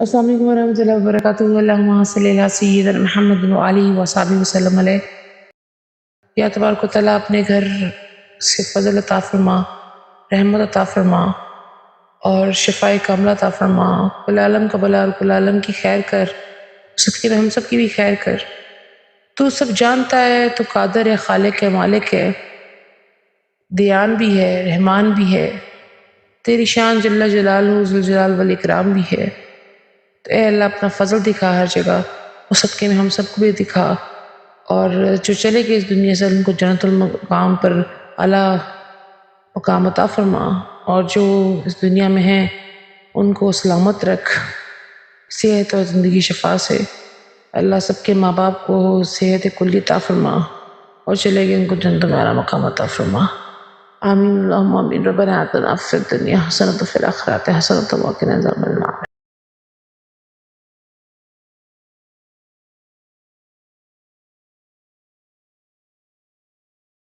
السلام علیکم ورحمۃ اللہ وبرکاتہ۔ اللہم صلی علی سیدنا محمد وعلیہ وصحبہ وسلم علیہ۔ یا تبارک و تعالیٰ اپنے گھر سے فضل عطا فرما، رحمت عطا فرما اور شفاء کاملہ عطا فرما۔ کل عالم کا بلا اور کل عالم کی خیر کر، صدقے میں ہم سب کی بھی خیر کر۔ تو سب جانتا ہے، تو قادر ہے، خالق ہے، مالک ہے، دیان بھی ہے، رحمان بھی ہے، تیری شان جل جلالہ ذوالجلال والاکرام بھی ہے۔ تو اے اللہ اپنا فضل دکھا ہر جگہ، اس صدقے میں ہم سب کو بھی دکھا، اور جو چلے گئے اس دنیا سے ان کو جنت المقام پر اعلیٰ مقام عطا فرما، اور جو اس دنیا میں ہیں ان کو سلامت رکھ صحت اور زندگی شفا سے۔ اللہ سب کے ماں باپ کو صحت کلی عطا فرما، اور چلے گئے ان کو جنت میں اعلیٰ مقام عطا فرما۔ آمین اللہم آمین۔ ربنا آتنا فی الدنیا حسنۃ وفی الآخرۃ حسنۃ وقنا عذاب النار۔